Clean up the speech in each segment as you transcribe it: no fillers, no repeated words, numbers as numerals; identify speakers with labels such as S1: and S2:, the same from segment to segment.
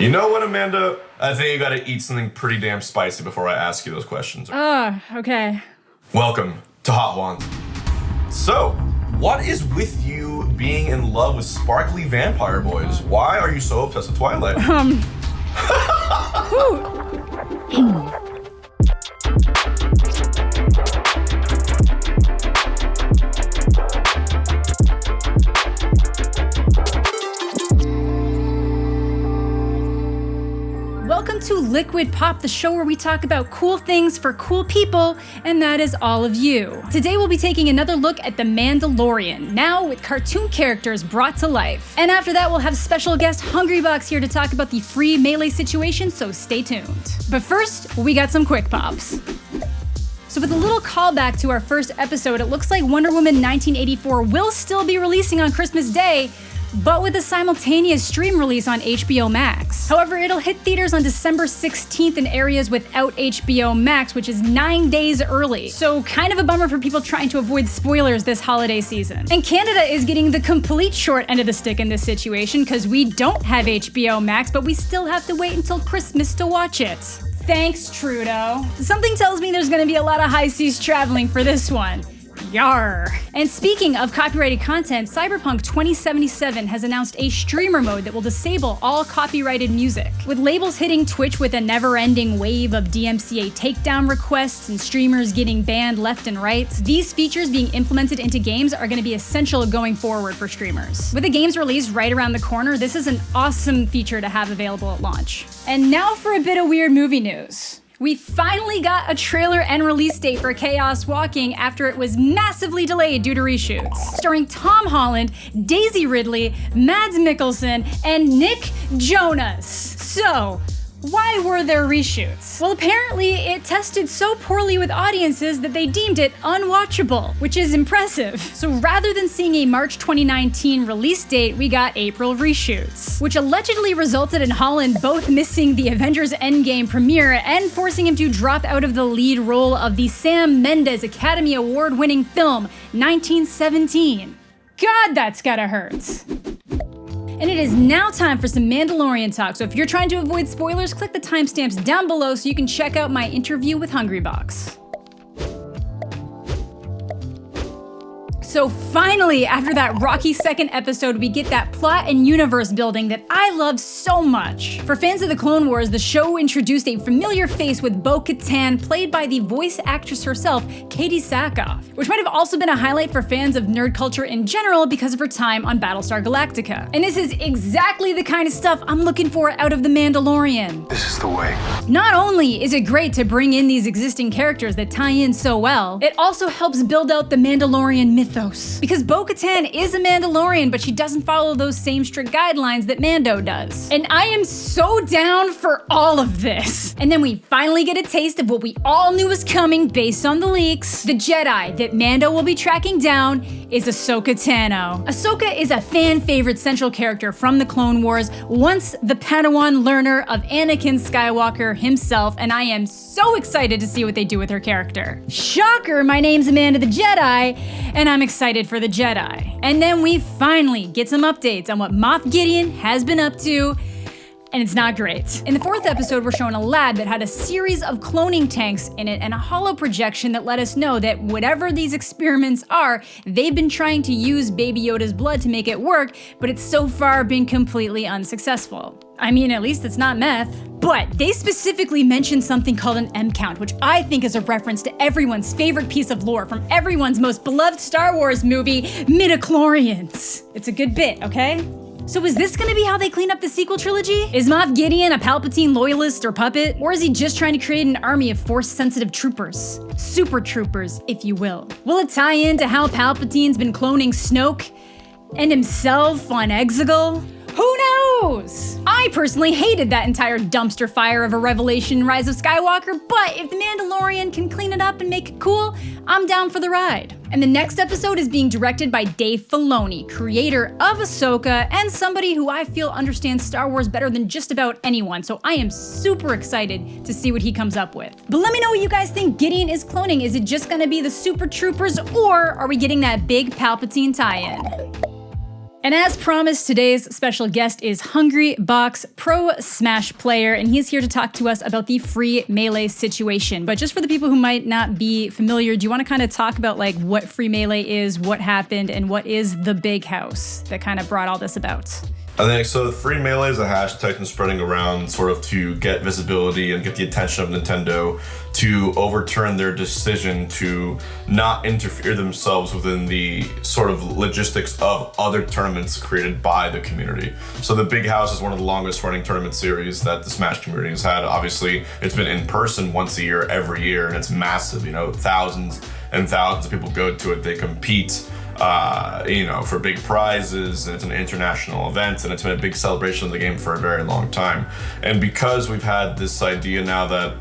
S1: You know what, Amanda? I think you gotta eat something pretty damn spicy before I ask you those questions.
S2: Okay.
S1: Welcome to Hot Juans. So, what is with you being in love with sparkly vampire boys? Why are you so obsessed with Twilight?
S2: Welcome to Liquid Pop, the show where we talk about cool things for cool people, and that is all of you. Today we'll be taking another look at The Mandalorian, now with cartoon characters brought to life. And after that we'll have special guest HungryBox here to talk about the free melee situation, so stay tuned. But first, we got some quick pops. So with a little callback to our first episode, it looks like Wonder Woman 1984 will still be releasing on Christmas Day, but with a simultaneous stream release on HBO Max. However, it'll hit theaters on December 16th in areas without HBO Max, which is 9 days early. So kind of a bummer for people trying to avoid spoilers this holiday season. And Canada is getting the complete short end of the stick in this situation because we don't have HBO Max, but we still have to wait until Christmas to watch it. Thanks, Trudeau. Something tells me there's gonna be a lot of high seas traveling for this one. Yarr. And speaking of copyrighted content, CyberPunk 2077 has announced a streamer mode that will disable all copyrighted music. With labels hitting Twitch with a never-ending wave of DMCA takedown requests and streamers getting banned left and right, these features being implemented into games are going to be essential going forward for streamers. With the game's release right around the corner, this is an awesome feature to have available at launch. And now for a bit of weird movie news. We finally got a trailer and release date for Chaos Walking after it was massively delayed due to reshoots. Starring Tom Holland, Daisy Ridley, Mads Mikkelsen, and Nick Jonas. So, why were there reshoots? Well, apparently it tested so poorly with audiences that they deemed it unwatchable, which is impressive. So rather than seeing a March 2019 release date, we got April reshoots, which allegedly resulted in Holland both missing the Avengers Endgame premiere and forcing him to drop out of the lead role of the Sam Mendes Academy Award-winning film 1917. God, that's gotta hurt. And it is now time for some Mandalorian talk, so if you're trying to avoid spoilers, click the timestamps down below so you can check out my interview with HungryBox. So finally, after that rocky second episode, we get that plot and universe building that I love so much. For fans of the Clone Wars, the show introduced a familiar face with Bo-Katan, played by the voice actress herself, Katie Sackhoff, which might have also been a highlight for fans of nerd culture in general because of her time on Battlestar Galactica. And this is exactly the kind of stuff I'm looking for out of The Mandalorian.
S3: This is the way.
S2: Not only is it great to bring in these existing characters that tie in so well, it also helps build out the Mandalorian mythos. Because Bo-Katan is a Mandalorian, but she doesn't follow those same strict guidelines that Mando does. And I am so down for all of this. And then we finally get a taste of what we all knew was coming based on the leaks. The Jedi that Mando will be tracking down is Ahsoka Tano. Ahsoka is a fan-favorite central character from the Clone Wars, once the Padawan learner of Anakin Skywalker himself, and I am so excited to see what they do with her character. Shocker, my name's Amanda the Jedi, and I'm excited for the Jedi. And then we finally get some updates on what Moff Gideon has been up to, and it's not great. In the fourth episode, we're shown a lab that had a series of cloning tanks in it and a holo projection that let us know that whatever these experiments are, they've been trying to use Baby Yoda's blood to make it work, but it's so far been completely unsuccessful. I mean, at least it's not meth. But they specifically mentioned something called an M count, which I think is a reference to everyone's favorite piece of lore from everyone's most beloved Star Wars movie, midichlorians. It's a good bit, okay? So is this gonna be how they clean up the sequel trilogy? Is Moff Gideon a Palpatine loyalist or puppet? Or is he just trying to create an army of Force-sensitive troopers? Super troopers, if you will. Will it tie into how Palpatine's been cloning Snoke and himself on Exegol? Who knows? I personally hated that entire dumpster fire of a Revelation in Rise of Skywalker, but if The Mandalorian can clean it up and make it cool, I'm down for the ride. And the next episode is being directed by Dave Filoni, creator of Ahsoka, and somebody who I feel understands Star Wars better than just about anyone, so I am super excited to see what he comes up with. But let me know what you guys think Gideon is cloning. Is it just gonna be the Super Troopers, or are we getting that big Palpatine tie-in? And as promised, today's special guest is HungryBox, pro Smash player, and he's here to talk to us about the free Melee situation. But just for the people who might not be familiar, do you want to kind of talk about like what free Melee is, what happened, and what is the big house that kind of brought all this about?
S1: I think so. Free Melee is a hashtag that's spreading around sort of to get visibility and get the attention of Nintendo to overturn their decision to not interfere themselves within the sort of logistics of other tournaments created by the community. So the Big House is one of the longest running tournament series that the Smash community has had. Obviously, it's been in person once a year, every year, and it's massive. You know, thousands and thousands of people go to it. They compete. For big prizes, and it's an international event, and it's been a big celebration of the game for a very long time. And because we've had this idea now that,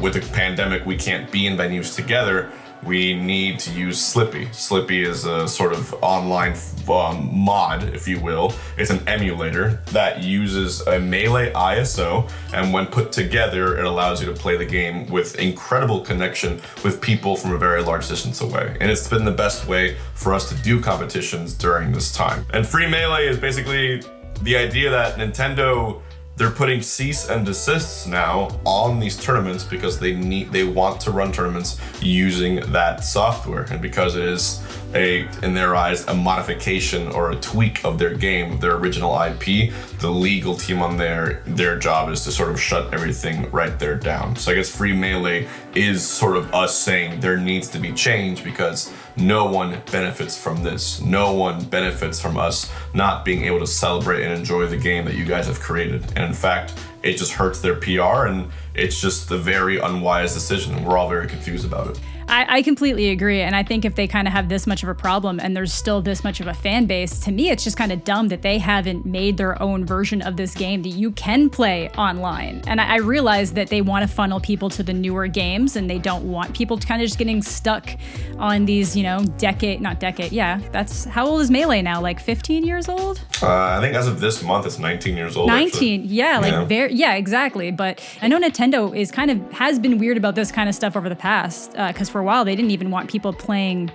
S1: with the pandemic, we can't be in venues together, we need to use Slippy. Slippy is a sort of online mod, if you will. It's an emulator that uses a Melee ISO, and when put together, it allows you to play the game with incredible connection with people from a very large distance away. And it's been the best way for us to do competitions during this time. And free Melee is basically the idea that Nintendo, they're putting cease and desists now on these tournaments because they want to run tournaments using that software, and because it is in their eyes, a modification or a tweak of their game, of their original IP. The legal team on their job is to sort of shut everything right there down. So I guess free Melee is sort of us saying there needs to be change because no one benefits from this. No one benefits from us not being able to celebrate and enjoy the game that you guys have created. And in fact, it just hurts their PR, and it's just a very unwise decision, and we're all very confused about it.
S2: I completely agree, and I think if they kind of have this much of a problem and there's still this much of a fan base, to me it's just kind of dumb that they haven't made their own version of this game that you can play online. And I realize that they want to funnel people to the newer games, and they don't want people to kind of just getting stuck on these, that's, how old is Melee now? Like 15 years old?
S1: I think as of this month, it's 19 years old.
S2: 19, actually. Exactly. But I know Nintendo has been weird about this kind of stuff over the past, because for a while they didn't even want people playing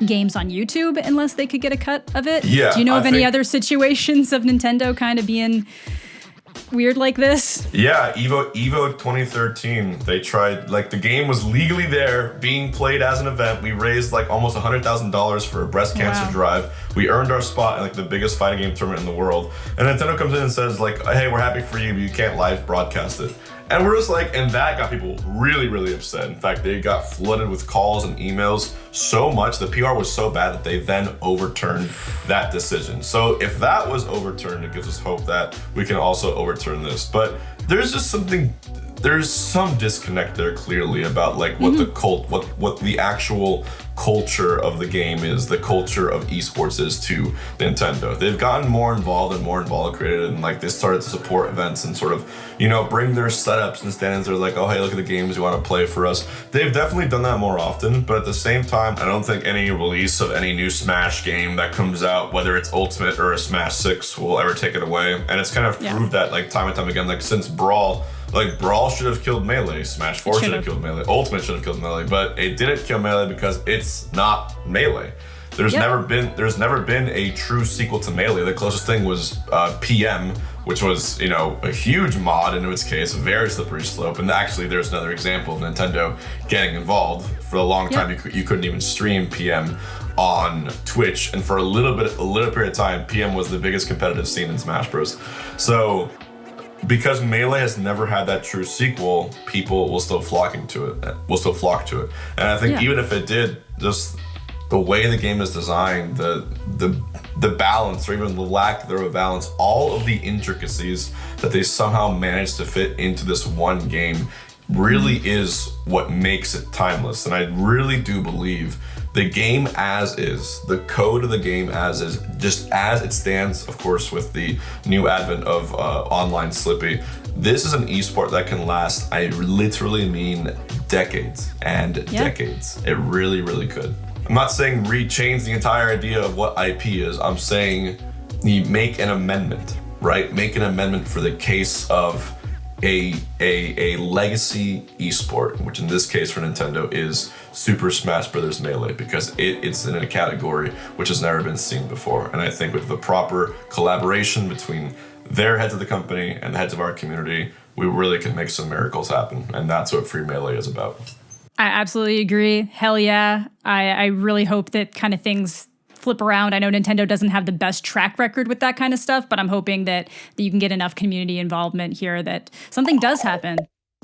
S2: games on YouTube unless they could get a cut of it.
S1: Yeah.
S2: Do you know of any other situations of Nintendo kind of being weird like this?
S1: Yeah, Evo 2013, they tried, the game was legally there, being played as an event. We raised almost $100,000 for a breast cancer drive. We earned our spot in the biggest fighting game tournament in the world. And Nintendo comes in and says hey, we're happy for you, but you can't live broadcast it. And we're just and that got people really, really upset. In fact, they got flooded with calls and emails so much. The PR was so bad that they then overturned that decision. So if that was overturned, it gives us hope that we can also overturn this. But there's some disconnect there clearly about what the actual culture of the game is, the culture of esports is to Nintendo. They've gotten more involved created, and they started to support events and sort of, bring their setups and stands. They're oh, hey, look at the games you want to play for us. They've definitely done that more often, but at the same time, I don't think any release of any new Smash game that comes out, whether it's Ultimate or a Smash 6, will ever take it away. And it's kind of proved that time and time again, since Brawl, Brawl should have killed Melee, Smash 4 should have killed Melee, Ultimate should have killed Melee, but it didn't kill Melee because it's not Melee. There's never been a true sequel to Melee. The closest thing was PM, which was, a huge mod into its case, a very slippery slope. And actually, there's another example of Nintendo getting involved. For a long time, you couldn't even stream PM on Twitch, and for a little period of time, PM was the biggest competitive scene in Smash Bros. So, because Melee has never had that true sequel, people will still flock to it. And I think even if it did, just the way the game is designed, the balance, or even the lack thereof of balance, all of the intricacies that they somehow managed to fit into this one game really is what makes it timeless. And I really do believe the game as is, the code of the game as is, just as it stands, of course, with the new advent of online Slippy, this is an esport that can last, I literally mean decades and decades. It really, really could. I'm not saying change the entire idea of what IP is. I'm saying you make an amendment, right? Make an amendment for the case of a legacy esport, which in this case for Nintendo is Super Smash Bros. Melee, because it's in a category which has never been seen before. And I think with the proper collaboration between their heads of the company and the heads of our community, we really can make some miracles happen. And that's what Free Melee is about.
S2: I absolutely agree. Hell yeah. I really hope that kind of things flip around. I know Nintendo doesn't have the best track record with that kind of stuff, but I'm hoping that you can get enough community involvement here that something does happen.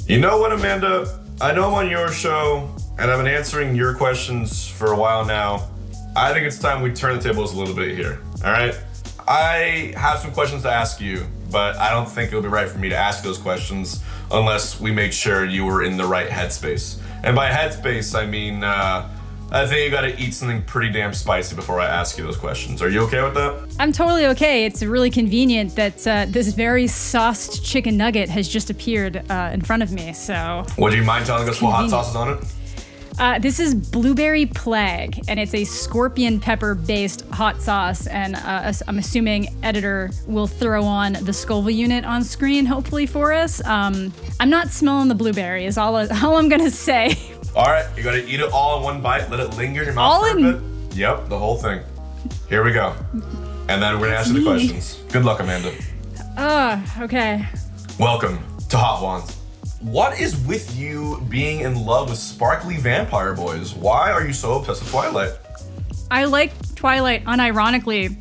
S1: You know what, Amanda? I know I'm on your show, and I've been answering your questions for a while now. I think it's time we turn the tables a little bit here, all right? I have some questions to ask you, but I don't think it would be right for me to ask those questions unless we make sure you were in the right headspace. And by headspace, I mean, I think you gotta eat something pretty damn spicy before I ask you those questions. Are you okay with that?
S2: I'm totally okay. It's really convenient that this very sauced chicken nugget has just appeared in front of me, so...
S1: Would you mind telling us what hot sauce is on it?
S2: This is Blueberry Plague, and it's a scorpion pepper-based hot sauce, and I'm assuming editor will throw on the Scoville unit on screen, hopefully for us. I'm not smelling the blueberry, is all I'm gonna say.
S1: All right, you gotta eat it all in one bite, let it linger in your mouth for a bit. Yep, the whole thing. Here we go. And then we're gonna ask you the questions. Good luck, Amanda.
S2: Okay.
S1: Welcome to Hot Juans. What is with you being in love with sparkly vampire boys? Why are you so obsessed with Twilight?
S2: I liked Twilight unironically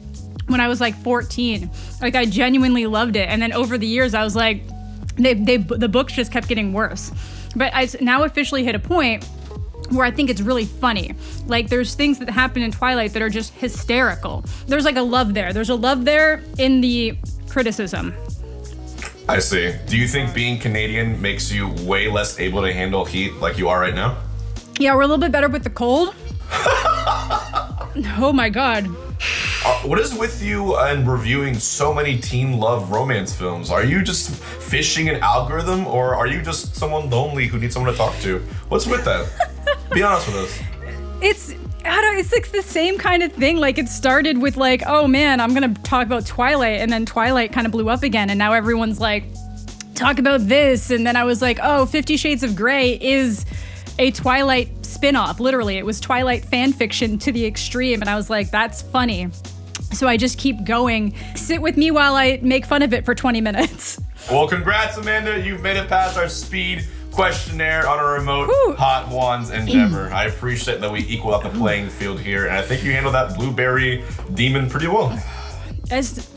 S2: when I was like 14. Like, I genuinely loved it. And then over the years, I was like, the books just kept getting worse. But I now officially hit a point where I think it's really funny. Like, there's things that happen in Twilight that are just hysterical. There's like a love there. There's a love there in the criticism.
S1: I see. Do you think being Canadian makes you way less able to handle heat like you are right now?
S2: Yeah, we're a little bit better with the cold. Oh my God.
S1: What is with you and reviewing so many teen love romance films? Are you just fishing an algorithm, or are you just someone lonely who needs someone to talk to? What's with that? Be honest with us.
S2: It's like the same kind of thing. Like, it started with like, oh man, I'm gonna talk about Twilight, and then Twilight kind of blew up again, and now everyone's like, talk about this, and then I was like, oh, 50 Shades of Grey is a Twilight spin-off. Literally, it was Twilight fan fiction to the extreme, and I was like, that's funny. So I just keep going. Sit with me while I make fun of it for 20 minutes.
S1: Well, congrats, Amanda. You've made it past our speed questionnaire on a remote Hot Juans endeavor. I appreciate that we equal out the playing field here, and I think you handled that blueberry demon pretty well.
S2: It's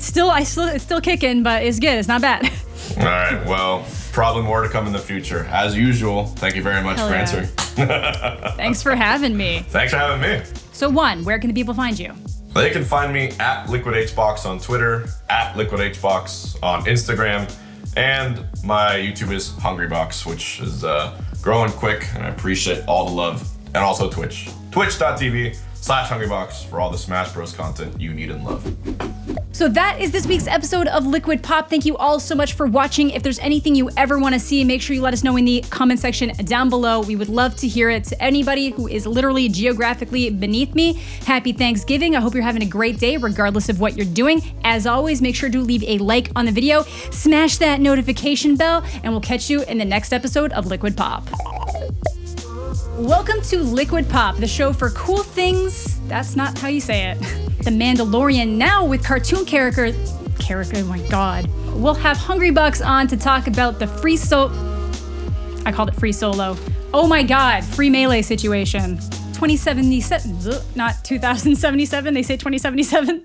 S2: still kicking, but it's good. It's not bad.
S1: All right. Well, probably more to come in the future. As usual, thank you very much for answering.
S2: Thanks for having me.
S1: Thanks for having me.
S2: So, Juan, where can the people find you?
S1: They can find me at LiquidHbox on Twitter, at LiquidHbox on Instagram, and my YouTube is HungryBox, which is growing quick, and I appreciate all the love. And also Twitch, twitch.tv/HungryBox for all the Smash Bros content you need and love.
S2: So that is this week's episode of Liquid Pop. Thank you all so much for watching. If there's anything you ever want to see, make sure you let us know in the comment section down below. We would love to hear it. To anybody who is literally geographically beneath me, happy Thanksgiving. I hope you're having a great day, regardless of what you're doing. As always, make sure to leave a like on the video, smash that notification bell, and we'll catch you in the next episode of Liquid Pop. Welcome to Liquid Pop, the show for cool things. That's not how you say it. The Mandalorian, now with cartoon character, oh my God. We'll have HungryBox on to talk about the I called it free solo. Oh my God, free melee situation. 2077, not 2077, they say 2077.